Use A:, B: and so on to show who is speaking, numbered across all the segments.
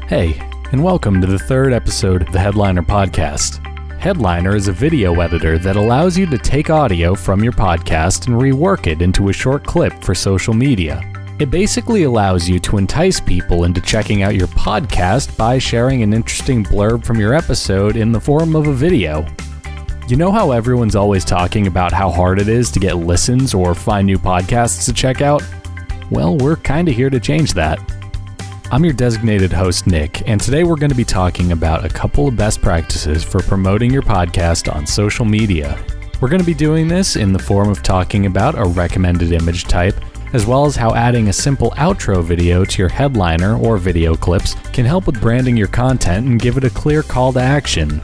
A: Hey, and welcome to the third episode of the Headliner Podcast. Headliner is a video editor that allows you to take audio from your podcast and rework it into a short clip for social media. It basically allows you to entice people into checking out your podcast by sharing an interesting blurb from your episode in the form of a video. You know how everyone's always talking about how hard it is to get listens or find new podcasts to check out? Well, we're kinda here to change that. I'm your designated host, Nick, and today we're going to be talking about a couple of best practices for promoting your podcast on social media. We're going to be doing this in the form of talking about a recommended image type, as well as how adding a simple outro video to your headliner or video clips can help with branding your content and give it a clear call to action.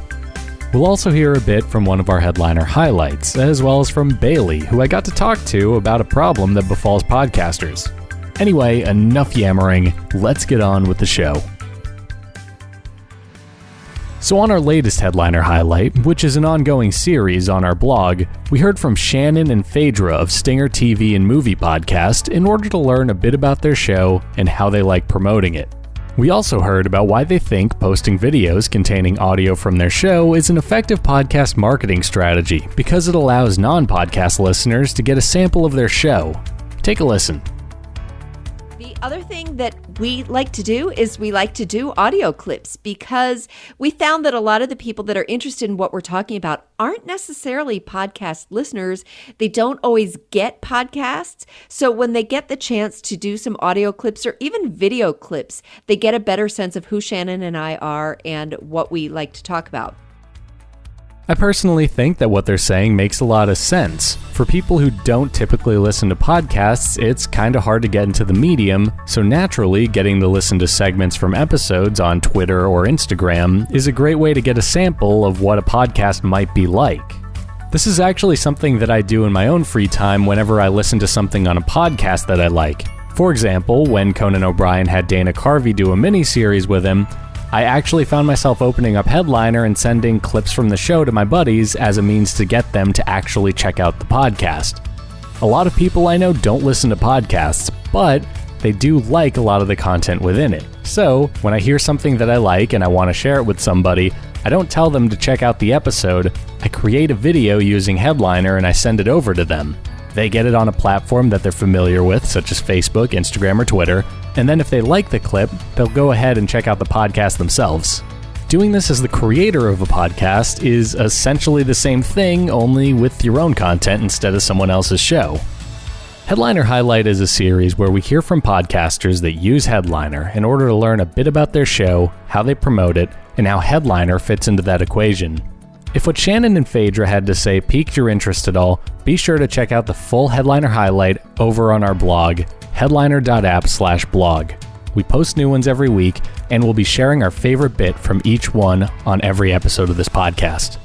A: We'll also hear a bit from one of our headliner highlights, as well as from Bailey, who I got to talk to about a problem that befalls podcasters. Anyway, enough yammering, let's get on with the show. So on our latest Headliner highlight, which is an ongoing series on our blog, we heard from Shannon and Phaedra of Stinger TV and Movie Podcast in order to learn a bit about their show and how they like promoting it. We also heard about why they think posting videos containing audio from their show is an effective podcast marketing strategy because it allows non-podcast listeners to get a sample of their show. Take a listen.
B: The other thing that we like to do is we like to do audio clips because we found that a lot of the people that are interested in what we're talking about aren't necessarily podcast listeners. They don't always get podcasts. So when they get the chance to do some audio clips or even video clips, they get a better sense of who Shannon and I are and what we like to talk about.
A: I personally think that what they're saying makes a lot of sense. For people who don't typically listen to podcasts, it's kind of hard to get into the medium, so naturally, getting to listen to segments from episodes on Twitter or Instagram is a great way to get a sample of what a podcast might be like. This is actually something that I do in my own free time whenever I listen to something on a podcast that I like. For example, when Conan O'Brien had Dana Carvey do a mini-series with him, I actually found myself opening up Headliner and sending clips from the show to my buddies as a means to get them to actually check out the podcast. A lot of people I know don't listen to podcasts, but they do like a lot of the content within it. So, when I hear something that I like and I want to share it with somebody, I don't tell them to check out the episode. I create a video using Headliner and I send it over to them. They get it on a platform that they're familiar with, such as Facebook, Instagram, or Twitter, and then if they like the clip, they'll go ahead and check out the podcast themselves. Doing this as the creator of a podcast is essentially the same thing, only with your own content instead of someone else's show. Headliner Highlight is a series where we hear from podcasters that use Headliner in order to learn a bit about their show, how they promote it, and how Headliner fits into that equation. If what Shannon and Phaedra had to say piqued your interest at all, be sure to check out the full Headliner highlight over on our blog, headliner.app/blog. We post new ones every week, and we'll be sharing our favorite bit from each one on every episode of this podcast.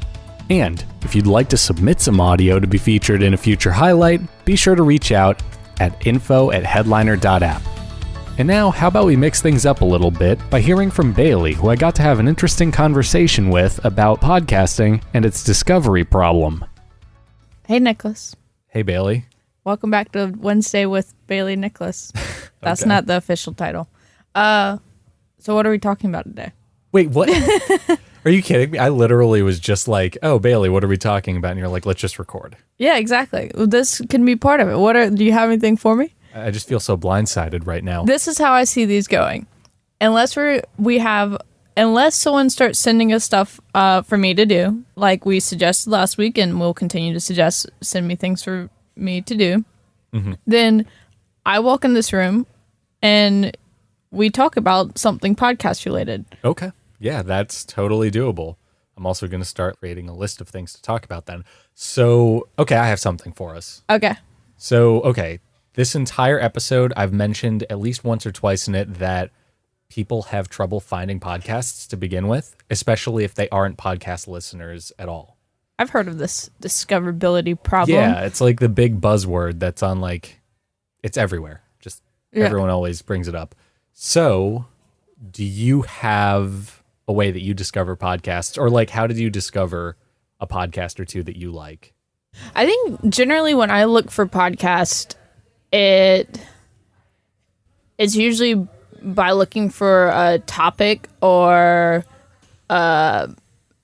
A: And if you'd like to submit some audio to be featured in a future highlight, be sure to reach out at info@headliner.app. And now, how about we mix things up a little bit by hearing from Bailey, who I got to have an interesting conversation with about podcasting and its discovery problem.
C: Hey, Nicholas.
A: Hey, Bailey.
C: Welcome back to Wednesday with Bailey Nicholas. That's not the official title. So what are we talking about today?
A: Wait, what? Are you kidding me? I literally was just like, oh, Bailey, what are we talking about? And you're like, let's just record.
C: Yeah, exactly. This can be part of it. Do you have anything for me?
A: I just feel so blindsided right now.
C: This is how I see these going. Unless someone starts sending us stuff for me to do, like we suggested last week, and we'll continue to send me things for me to do, then I walk in this room and we talk about something podcast related.
A: Okay. Yeah, that's totally doable. I'm also going to start creating a list of things to talk about then. So, okay, I have something for us.
C: Okay.
A: So, okay. This entire episode, I've mentioned at least once or twice in it that people have trouble finding podcasts to begin with, especially if they aren't podcast listeners at all.
C: I've heard of this discoverability problem.
A: Yeah, it's like the big buzzword that's on it's everywhere. Just everyone always brings it up. So, do you have a way that you discover podcasts? Or how did you discover a podcast or two that you like?
C: I think generally when I look for podcasts, it's usually by looking for a topic or an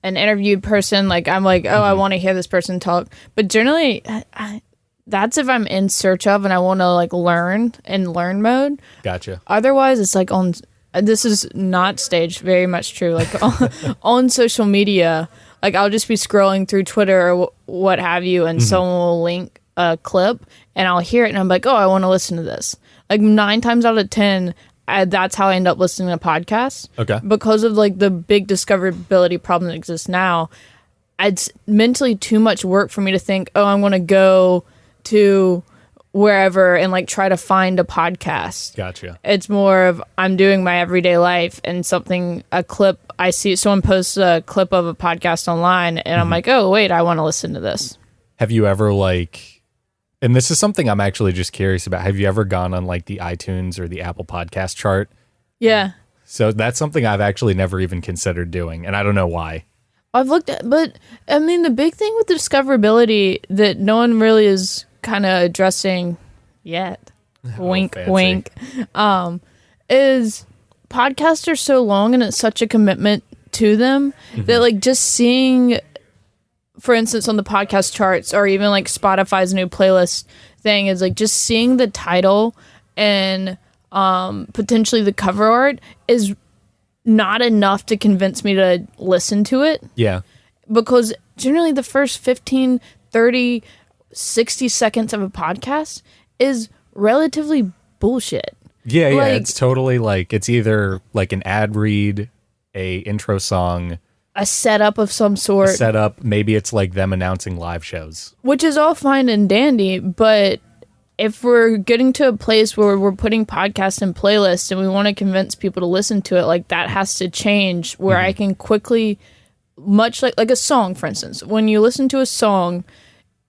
C: interviewed person. Like I'm like, oh, I want to hear this person talk. But generally, that's if I'm in search of and I want to like learn mode.
A: Gotcha.
C: Otherwise, it's like on. This is not staged. Very much true. Like on social media, like I'll just be scrolling through Twitter or what have you, and someone will link a clip, and I'll hear it, and I'm like, oh, I want to listen to this. Like 9 times out of 10. That's how I end up listening to podcasts.
A: Okay.
C: Because of like the big discoverability problem that exists now, it's mentally too much work for me to think, oh, I'm going to go to wherever and like try to find a podcast.
A: Gotcha.
C: It's more of I'm doing my everyday life and a clip, I see someone posts a clip of a podcast online and I'm like, oh, wait, I want to listen to this.
A: Have you ever and this is something I'm actually just curious about. Have you ever gone on like the iTunes or the Apple Podcast chart?
C: Yeah.
A: So that's something I've actually never even considered doing, and I don't know why.
C: I've looked at, but I mean, the big thing with the discoverability that no one really is kind of addressing yet, wink,
A: fancy.
C: wink, is podcasts are so long and it's such a commitment to them that like just seeing, for instance, on the podcast charts or even like Spotify's new playlist thing is like just seeing the title and potentially the cover art is not enough to convince me to listen to it.
A: Yeah.
C: Because generally the first 15, 30, 60 seconds of a podcast is relatively bullshit.
A: Yeah, yeah.
C: Like-
A: It's totally like it's either like an ad read, a intro song,
C: A setup of some sort.
A: setup. Maybe it's like them announcing live shows.
C: Which is all fine and dandy, but if we're getting to a place where we're putting podcasts in playlists and we want to convince people to listen to it, like that has to change where I can quickly, much like a song, for instance, when you listen to a song,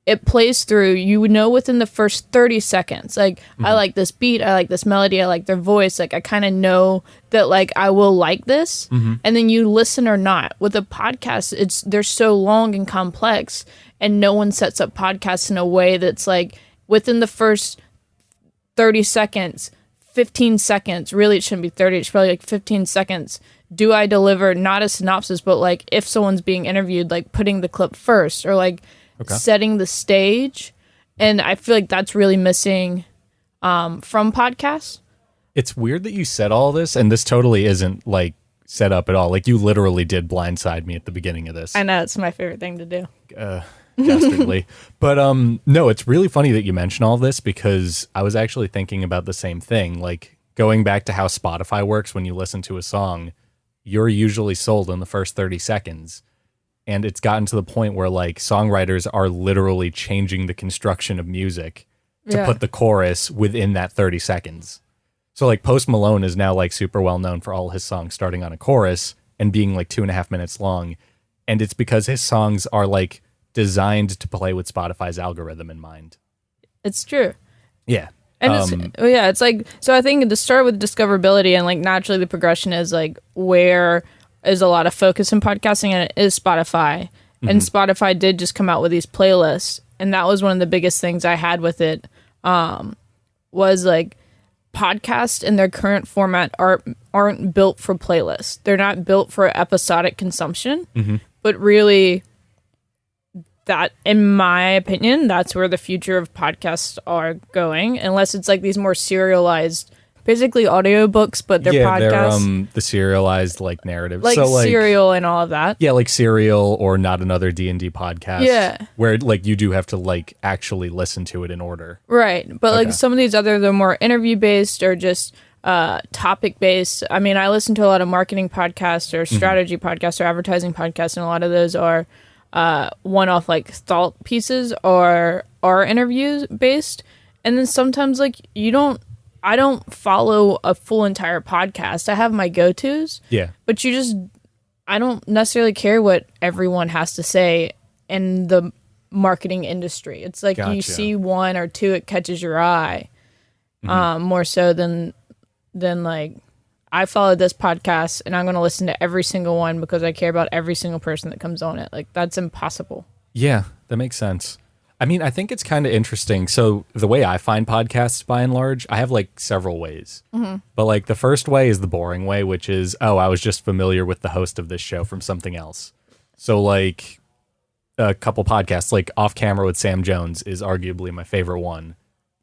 C: it plays through, you would know within the first 30 seconds, like, I like this beat, I like this melody, I like their voice, like, I kind of know that, like, I will like this, and then you listen or not. With a podcast, they're so long and complex, and no one sets up podcasts in a way that's, like, within the first 30 seconds, 15 seconds, really it shouldn't be 30, it's probably, like, 15 seconds, do I deliver, not a synopsis, but, like, if someone's being interviewed, like, putting the clip first, or, like, setting the stage, and I feel like that's really missing from podcasts.
A: It's weird that you said all this, and this totally isn't like set up at all. Like you literally did blindside me at the beginning of this.
C: I know, it's my favorite thing to do.
A: Dastardly. But no, it's really funny that you mention all this because I was actually thinking about the same thing. Like going back to how Spotify works when you listen to a song, you're usually sold in the first 30 seconds. And it's gotten to the point where like songwriters are literally changing the construction of music to put the chorus within that 30 seconds. So like Post Malone is now like super well known for all his songs starting on a chorus and being like 2.5 minutes long. And it's because his songs are like designed to play with Spotify's algorithm in mind.
C: It's true.
A: Yeah.
C: And it's like, so I think to start with discoverability and like naturally the progression is like where is a lot of focus in podcasting, and it is Spotify. And Spotify did just come out with these playlists, and that was one of the biggest things I had with it, was like podcasts in their current format aren't built for playlists. They're not built for episodic consumption, but really that, in my opinion, that's where the future of podcasts are going, unless it's like these more serialized, basically audiobooks, but they're podcasts.
A: They're the serialized like narratives.
C: Like
A: so,
C: Serial and all of that.
A: Yeah, like Serial or Not Another D&D Podcast.
C: Yeah.
A: Where like you do have to like actually listen to it in order.
C: Right. But like some of these other, they're more interview based or just topic based. I mean, I listen to a lot of marketing podcasts or strategy podcasts or advertising podcasts, and a lot of those are one-off like thought pieces or are interviews based. And then sometimes like I don't follow a full entire podcast. I have my go-tos. Yeah. But I don't necessarily care what everyone has to say in the marketing industry. It's like you see one or two, it catches your eye. More so than like, I follow this podcast and I'm going to listen to every single one because I care about every single person that comes on it. Like, that's impossible.
A: Yeah, that makes sense. I mean, I think it's kind of interesting. So the way I find podcasts by and large, I have like several ways. But like the first way is the boring way, which is, oh, I was just familiar with the host of this show from something else. So like a couple podcasts, like Off Camera with Sam Jones is arguably my favorite one.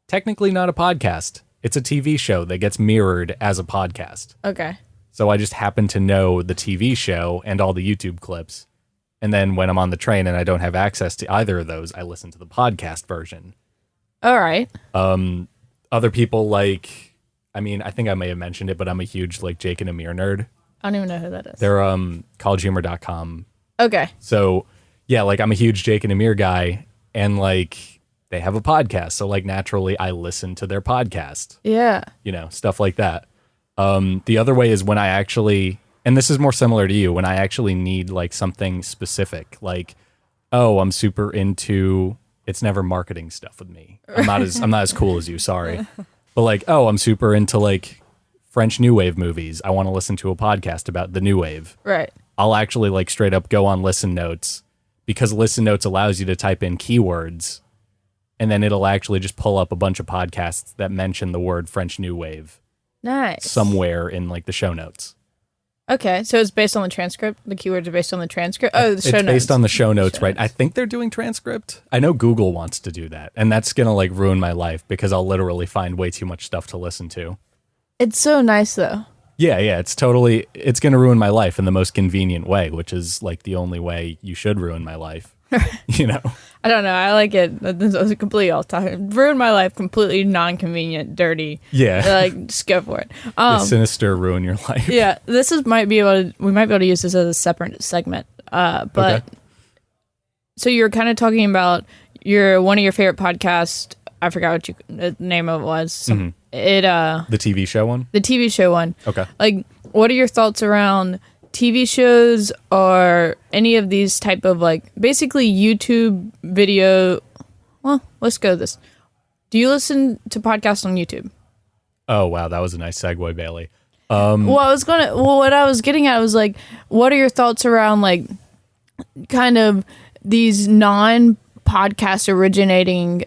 A: Technically not a podcast. It's a TV show that gets mirrored as a podcast.
C: Okay.
A: So I just happen to know the TV show and all the YouTube clips. And then when I'm on the train and I don't have access to either of those, I listen to the podcast version.
C: All right.
A: Other people like, I mean, I think I may have mentioned it, but I'm a huge like Jake and Amir nerd.
C: I don't even know who that is.
A: They're collegehumor.com.
C: Okay.
A: So yeah, like I'm a huge Jake and Amir guy, and like they have a podcast. So like naturally I listen to their podcast.
C: Yeah.
A: You know, stuff like that. The other way is when I actually, and this is more similar to you, when I actually need like something specific, like, oh, I'm super into, it's never marketing stuff with me. I'm not as cool as you, sorry. But like, oh, I'm super into like French New Wave movies. I want to listen to a podcast about the New Wave.
C: Right.
A: I'll actually like straight up go on Listen Notes, because Listen Notes allows you to type in keywords and then it'll actually just pull up a bunch of podcasts that mention the word French New Wave.
C: Nice.
A: Somewhere in like the show notes.
C: Okay, so it's based on the transcript? The keywords are based on the transcript? Oh, the show notes.
A: It's based on the show notes, right? I think they're doing transcript. I know Google wants to do that, and that's going to like ruin my life because I'll literally find way too much stuff to listen to.
C: It's so nice though.
A: Yeah, it's going to ruin my life in the most convenient way, which is like the only way you should ruin my life. You know? I
C: don't know. I like it. This was completely off topic. Ruin my life, completely non-convenient, dirty.
A: Yeah.
C: Like, just go for it.
A: Sinister ruin your life.
C: Yeah. We might be able to use this as a separate segment. But okay. So you're kind of talking about one of your favorite podcasts. I forgot what the name of it was. The
A: TV show one?
C: The TV show one.
A: Okay.
C: Like, what are your thoughts around TV shows or any of these type of like basically YouTube video? Well, let's go this. Do you listen to podcasts on YouTube?
A: Oh, wow. That was a nice segue, Bailey.
C: What I was getting at was like, what are your thoughts around like kind of these non-podcast originating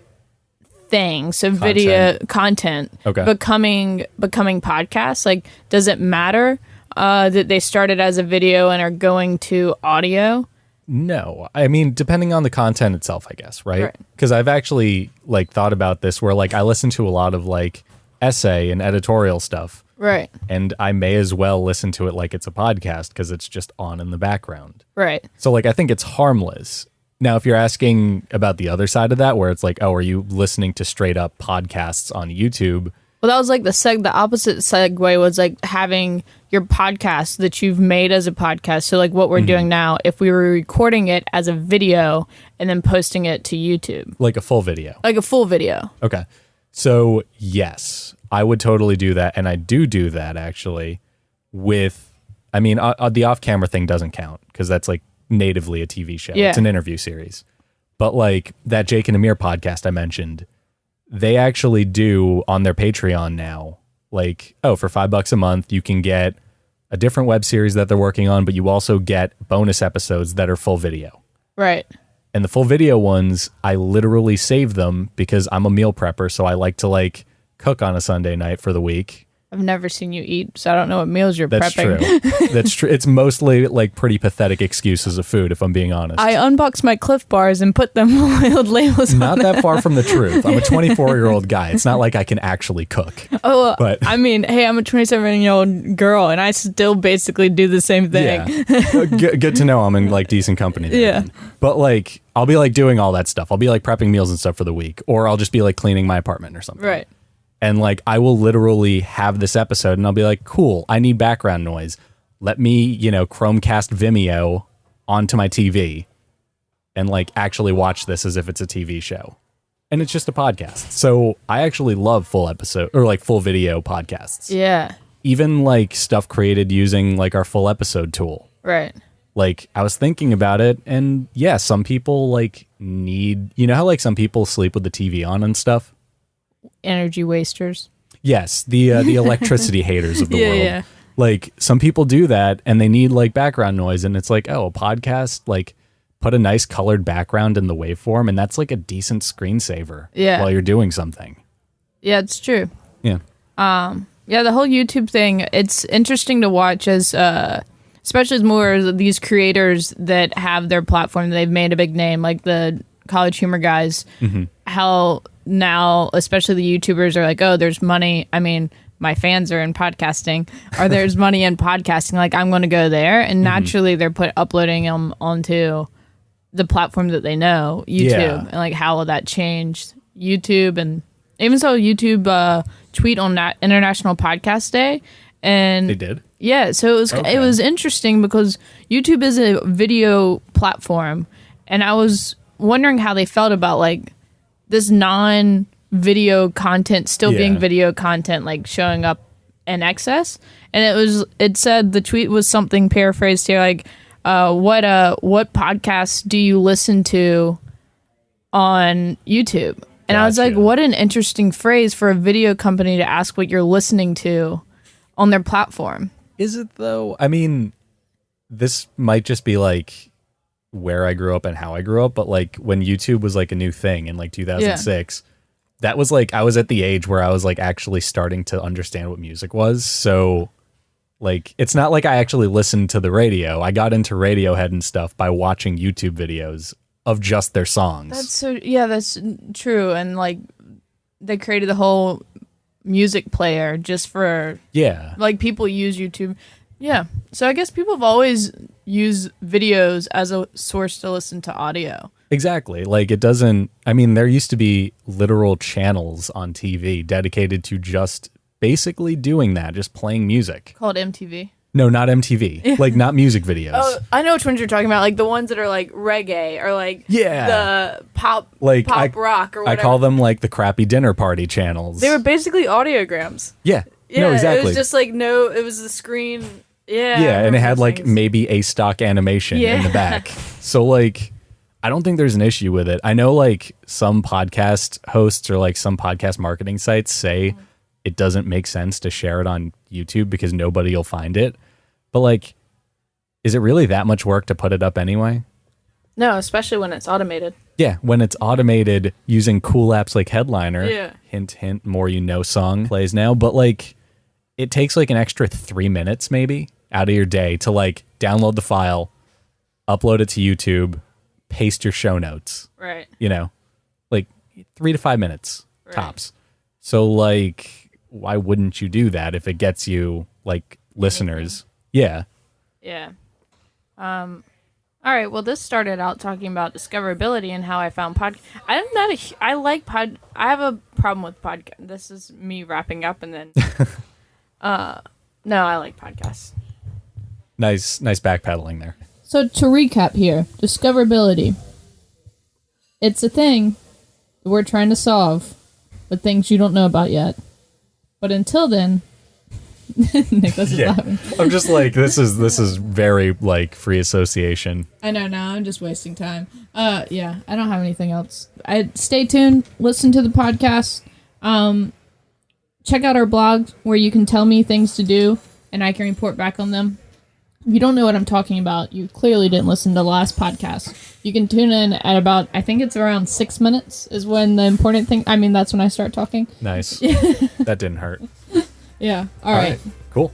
C: things, so video content becoming podcasts? Like, does it matter that they started as a video and are going to audio?
A: No. I mean, depending on the content itself, I guess, right? Because I've actually like thought about this where like I listen to a lot of like essay and editorial stuff.
C: Right.
A: And I may as well listen to it like it's a podcast because it's just on in the background.
C: Right.
A: So like I think it's harmless. Now, if you're asking about the other side of that, where it's like, oh, are you listening to straight up podcasts on YouTube?
C: Well, that was like the opposite segue was like having your podcast that you've made as a podcast. So like what we're doing now, if we were recording it as a video and then posting it to YouTube.
A: Like a full video.
C: Like a full video.
A: Okay. So yes, I would totally do that. And I do that actually with, I mean, the off-camera thing doesn't count because that's like natively a TV show.
C: Yeah.
A: It's an interview series. But like that Jake and Amir podcast I mentioned, they actually do on their Patreon now, like, oh, for $5 a month, you can get a different web series that they're working on, but you also get bonus episodes that are full video.
C: Right.
A: And the full video ones, I literally save them because I'm a meal prepper, so I like to like cook on a Sunday night for the week.
C: I've never seen you eat, so I don't know what meals you're
A: That's
C: prepping.
A: True. That's true. It's mostly like pretty pathetic excuses of food, if I'm being honest.
C: I unboxed my Cliff Bars and put them with labels on
A: Not that far from the truth. I'm a 24-year-old guy. It's not like I can actually cook.
C: Oh,
A: but
C: I mean, hey, I'm a 27-year-old girl, and I still basically do the same thing.
A: Yeah. Good to know I'm in like decent company there.
C: Yeah.
A: Then. But like, I'll be like doing all that stuff. I'll be like prepping meals and stuff for the week, or I'll just be like cleaning my apartment or something.
C: Right.
A: And like, I will literally have this episode and I'll be like, cool, I need background noise. Let me, Chromecast Vimeo onto my TV and like actually watch this as if it's a TV show. And it's just a podcast. So I actually love full episode or like full video podcasts.
C: Yeah.
A: Even like stuff created using like our full episode tool.
C: Right.
A: Like I was thinking about it and yeah, some people like need, how like some people sleep with the TV on and stuff?
C: Energy wasters.
A: Yes, the electricity haters of the world.
C: Yeah.
A: Like some people do that and they need like background noise and it's like, oh, a podcast, like put a nice colored background in the waveform, and that's like a decent screensaver while you're doing something.
C: Yeah, it's true.
A: Yeah.
C: Yeah, the whole YouTube thing, it's interesting to watch as especially as more of these creators that have their platform, they've made a big name, like the College Humor guys, how now, especially the YouTubers are like, oh, there's money. I mean, my fans are in podcasting, or there's money in podcasting. Like, I'm going to go there. And naturally, they're uploading them onto the platform that they know, YouTube.
A: Yeah.
C: And like, how will that change YouTube? And even so, YouTube tweet on that International Podcast Day. And
A: They did?
C: yeah, so it was interesting because YouTube is a video platform, and I was wondering how they felt about like this non-video content still being video content, like showing up in excess. And it said the tweet was something paraphrased here, like, what podcasts do you listen to on YouTube? And I was like, what an interesting phrase for a video company to ask what you're listening to on their platform.
A: Is it though? I mean, this might just be like where I grew up and how I grew up, but like when YouTube was like a new thing in like 2006, that was like, I was at the age where I was like actually starting to understand what music was. So like, it's not like I actually listened to the radio. I got into Radiohead and stuff by watching YouTube videos of just their songs.
C: That's true. And like they created the whole music player just for like people use YouTube. Yeah. So I guess people have always used videos as a source to listen to audio.
A: Exactly. Like it doesn't, I mean, there used to be literal channels on TV dedicated to just basically doing that, just playing music.
C: Called MTV.
A: No, not MTV. Like not music videos.
C: Oh, I know which ones you're talking about. Like the ones that are like reggae or like the pop rock or whatever.
A: I call them like the crappy dinner party channels.
C: They were basically audiograms.
A: Yeah.
C: Yeah,
A: no, exactly.
C: It was just like it was the screen. Yeah.
A: Yeah, and it had like maybe a stock animation in the back. So like I don't think there's an issue with it. I know like some podcast hosts or like some podcast marketing sites say it doesn't make sense to share it on YouTube because nobody will find it. But like, is it really that much work to put it up anyway?
C: No, especially when it's automated.
A: Yeah, when it's automated using cool apps like Headliner.
C: Yeah.
A: Hint, hint, more you know song plays now. But like, it takes like an extra 3 minutes maybe out of your day to like download the file, upload it to YouTube, paste your show notes.
C: Right.
A: You know, like 3 to 5 minutes tops. So like, why wouldn't you do that if it gets you like listeners? Yeah.
C: Yeah. All right. Well, this started out talking about discoverability and how I found podcast. I have a problem with podcast. This is me wrapping up and then. No, I like podcasts.
A: Nice backpedaling there.
C: So to recap here, discoverability. It's a thing that we're trying to solve with things you don't know about yet. But until then, Nicholas is laughing.
A: I'm just like, this is very like free association.
C: I know, now I'm just wasting time. Yeah, I don't have anything else. Stay tuned, listen to the podcast. Check out our blog where you can tell me things to do and I can report back on them. If you don't know what I'm talking about, you clearly didn't listen to the last podcast. You can tune in at about, I think it's around 6 minutes is when the important thing, that's when I start talking.
A: Nice. That didn't hurt.
C: Yeah. All right.
A: Cool.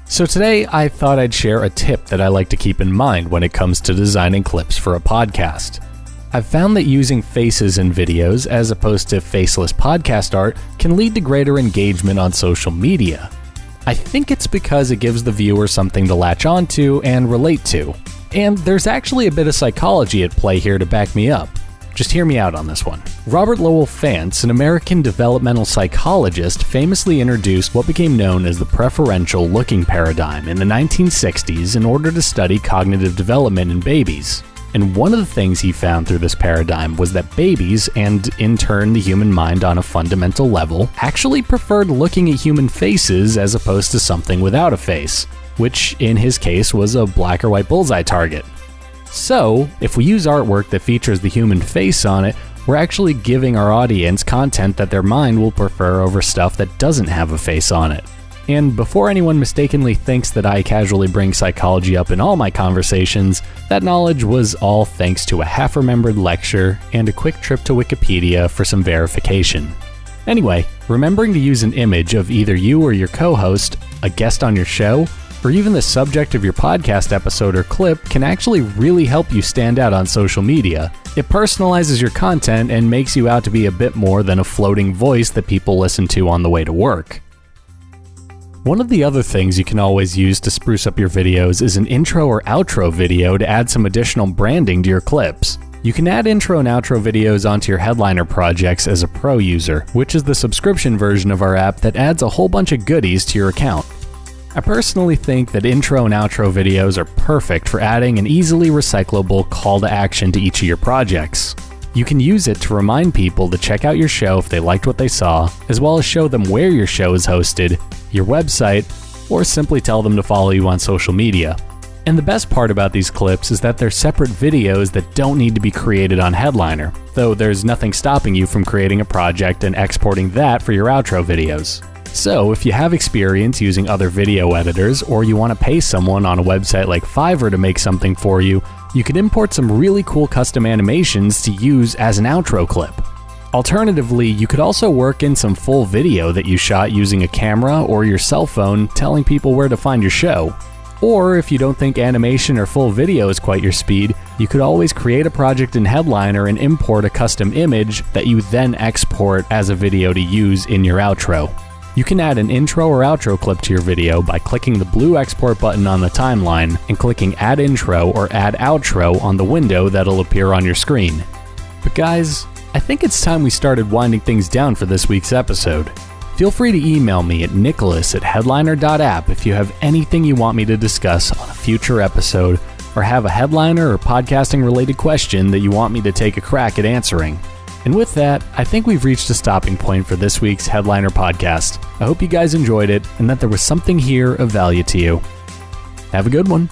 A: So today I thought I'd share a tip that I like to keep in mind when it comes to designing clips for a podcast. I've found that using faces in videos as opposed to faceless podcast art can lead to greater engagement on social media. I think it's because it gives the viewer something to latch onto and relate to. And there's actually a bit of psychology at play here to back me up. Just hear me out on this one. Robert Lowell Fantz, an American developmental psychologist, famously introduced what became known as the preferential looking paradigm in the 1960s in order to study cognitive development in babies. And one of the things he found through this paradigm was that babies, and in turn the human mind on a fundamental level, actually preferred looking at human faces as opposed to something without a face, which in his case was a black or white bullseye target. So, if we use artwork that features the human face on it, we're actually giving our audience content that their mind will prefer over stuff that doesn't have a face on it. And before anyone mistakenly thinks that I casually bring psychology up in all my conversations, that knowledge was all thanks to a half-remembered lecture and a quick trip to Wikipedia for some verification. Anyway, remembering to use an image of either you or your co-host, a guest on your show, or even the subject of your podcast episode or clip can actually really help you stand out on social media. It personalizes your content and makes you out to be a bit more than a floating voice that people listen to on the way to work. One of the other things you can always use to spruce up your videos is an intro or outro video to add some additional branding to your clips. You can add intro and outro videos onto your Headliner projects as a pro user, which is the subscription version of our app that adds a whole bunch of goodies to your account. I personally think that intro and outro videos are perfect for adding an easily recyclable call to action to each of your projects. You can use it to remind people to check out your show if they liked what they saw, as well as show them where your show is hosted, your website, or simply tell them to follow you on social media. And the best part about these clips is that they're separate videos that don't need to be created on Headliner, though there's nothing stopping you from creating a project and exporting that for your outro videos. So if you have experience using other video editors, or you want to pay someone on a website like Fiverr to make something for you, you can import some really cool custom animations to use as an outro clip. Alternatively, you could also work in some full video that you shot using a camera or your cell phone telling people where to find your show. Or if you don't think animation or full video is quite your speed, you could always create a project in Headliner and import a custom image that you then export as a video to use in your outro. You can add an intro or outro clip to your video by clicking the blue export button on the timeline and clicking Add Intro or Add Outro on the window that'll appear on your screen. But guys, I think it's time we started winding things down for this week's episode. Feel free to email me at nicholas@headliner.app if you have anything you want me to discuss on a future episode, or have a Headliner or podcasting related question that you want me to take a crack at answering. And with that, I think we've reached a stopping point for this week's Headliner podcast. I hope you guys enjoyed it and that there was something here of value to you. Have a good one.